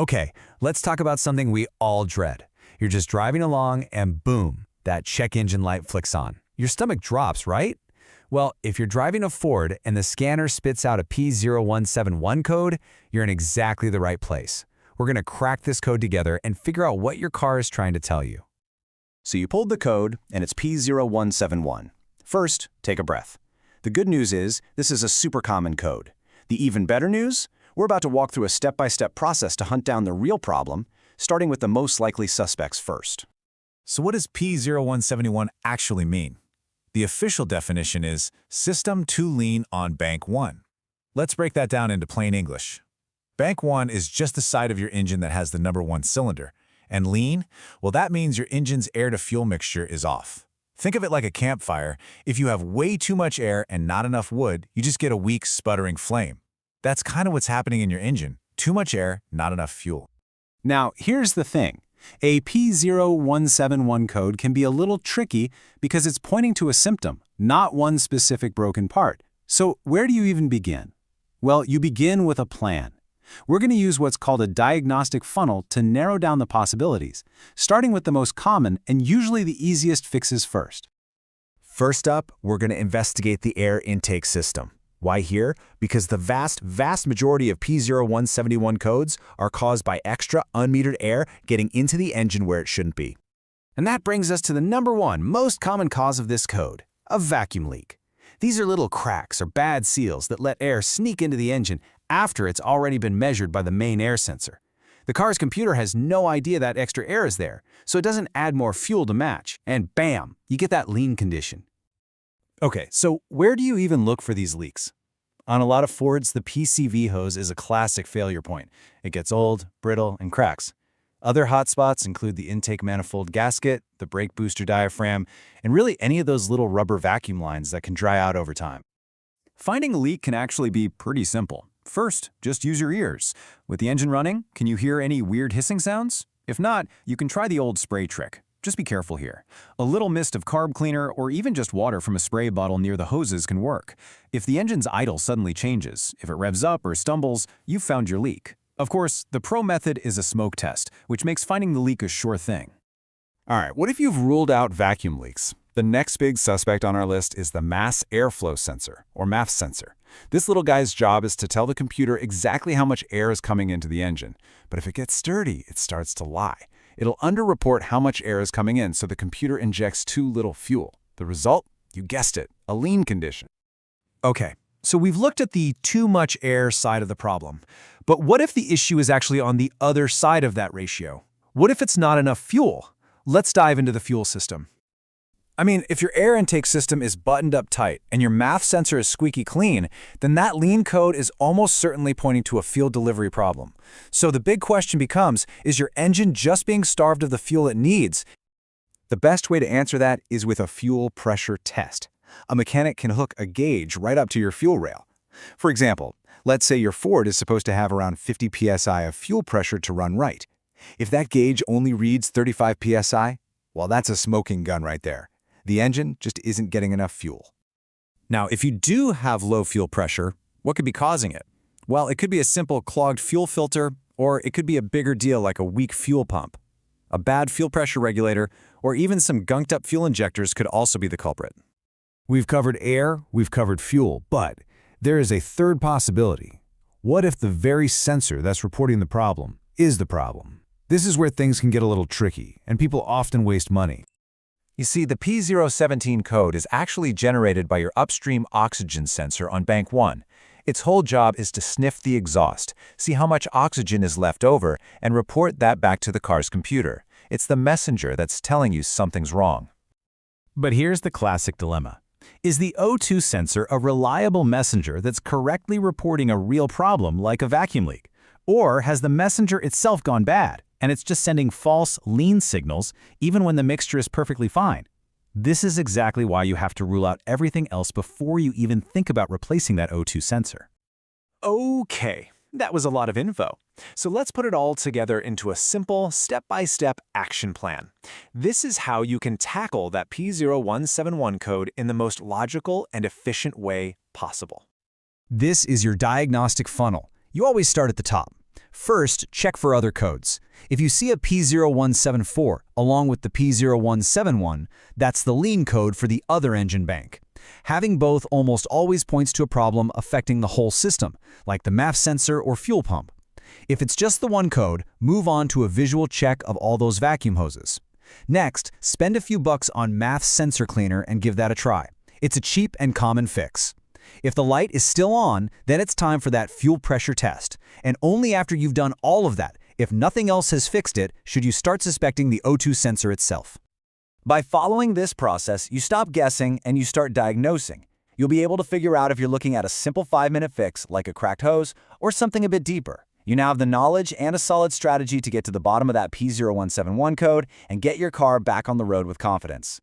Okay, let's talk about something we all dread. You're just driving along and boom, that check engine light flicks on. Your stomach drops, right? Well, if you're driving a Ford and the scanner spits out a P0171 code, you're in exactly the right place. We're going to crack this code together and figure out what your car is trying to tell you. So you pulled the code, and it's P0171. First, take a breath. The good news is, this is a super common code. The even better news? We're about to walk through a step-by-step process to hunt down the real problem, starting with the most likely suspects first. So what does P0171 actually mean? The official definition is System Too Lean on Bank 1. Let's break that down into plain English. Bank 1 is just the side of your engine that has the number 1 cylinder. And lean? Well, that means your engine's air-to-fuel mixture is off. Think of it like a campfire. If you have way too much air and not enough wood, you just get a weak, sputtering flame. That's kind of what's happening in your engine. Too much air, not enough fuel. Now, here's the thing. A P0171 code can be a little tricky because it's pointing to a symptom, not one specific broken part. So where do you even begin? Well, you begin with a plan. We're going to use what's called a diagnostic funnel to narrow down the possibilities, starting with the most common and usually the easiest fixes first. First up, we're going to investigate the air intake system. Why here? Because the vast majority of P0171 codes are caused by extra unmetered air getting into the engine where it shouldn't be. And that brings us to the number 1 most common cause of this code, a vacuum leak. These are little cracks or bad seals that let air sneak into the engine after it's already been measured by the main air sensor. The car's computer has no idea that extra air is there, so it doesn't add more fuel to match, and bam, you get that lean condition. Okay, so where do you even look for these leaks? On a lot of Fords, the PCV hose is a classic failure point. It gets old, brittle, and cracks. Other hotspots include the intake manifold gasket, the brake booster diaphragm, and really any of those little rubber vacuum lines that can dry out over time. Finding a leak can actually be pretty simple. First, just use your ears. With the engine running, can you hear any weird hissing sounds? If not, you can try the old spray trick. Just be careful here. A little mist of carb cleaner or even just water from a spray bottle near the hoses can work. If the engine's idle suddenly changes, if it revs up or stumbles, you've found your leak. Of course, the pro method is a smoke test, which makes finding the leak a sure thing. All right, what if you've ruled out vacuum leaks? The next big suspect on our list is the mass airflow sensor, or MAF sensor. This little guy's job is to tell the computer exactly how much air is coming into the engine. But if it gets sturdy, it starts to lie. It'll underreport how much air is coming in, so the computer injects too little fuel. The result? You guessed it, a lean condition. Okay, so we've looked at the too much air side of the problem. But what if the issue is actually on the other side of that ratio? What if it's not enough fuel? Let's dive into the fuel system. I mean, if your air intake system is buttoned up tight and your MAF sensor is squeaky clean, then that lean code is almost certainly pointing to a fuel delivery problem. So the big question becomes, is your engine just being starved of the fuel it needs? The best way to answer that is with a fuel pressure test. A mechanic can hook a gauge right up to your fuel rail. For example, let's say your Ford is supposed to have around 50 psi of fuel pressure to run right. If that gauge only reads 35 psi, well, that's a smoking gun right there. The engine just isn't getting enough fuel. Now, if you do have low fuel pressure, what could be causing it? Well, it could be a simple clogged fuel filter, or it could be a bigger deal like a weak fuel pump. A bad fuel pressure regulator, or even some gunked up fuel injectors could also be the culprit. We've covered air, we've covered fuel, but there is a third possibility. What if the very sensor that's reporting the problem is the problem? This is where things can get a little tricky, and people often waste money. You see, the P017 code is actually generated by your upstream oxygen sensor on Bank 1. Its whole job is to sniff the exhaust, see how much oxygen is left over, and report that back to the car's computer. It's the messenger that's telling you something's wrong. But here's the classic dilemma. Is the O2 sensor a reliable messenger that's correctly reporting a real problem like a vacuum leak? Or has the messenger itself gone bad, and it's just sending false, lean signals even when the mixture is perfectly fine? This is exactly why you have to rule out everything else before you even think about replacing that O2 sensor. Okay, that was a lot of info. So let's put it all together into a simple, step-by-step action plan. This is how you can tackle that P0171 code in the most logical and efficient way possible. This is your diagnostic funnel. You always start at the top. First, check for other codes. If you see a P0174 along with the P0171, that's the lean code for the other engine bank. Having both almost always points to a problem affecting the whole system, like the MAF sensor or fuel pump. If it's just the one code, move on to a visual check of all those vacuum hoses. Next, spend a few bucks on MAF sensor cleaner and give that a try. It's a cheap and common fix. If the light is still on, then it's time for that fuel pressure test. And only after you've done all of that, if nothing else has fixed it, should you start suspecting the O2 sensor itself. By following this process, you stop guessing and you start diagnosing. You'll be able to figure out if you're looking at a simple 5-minute fix like a cracked hose or something a bit deeper. You now have the knowledge and a solid strategy to get to the bottom of that P0171 code and get your car back on the road with confidence.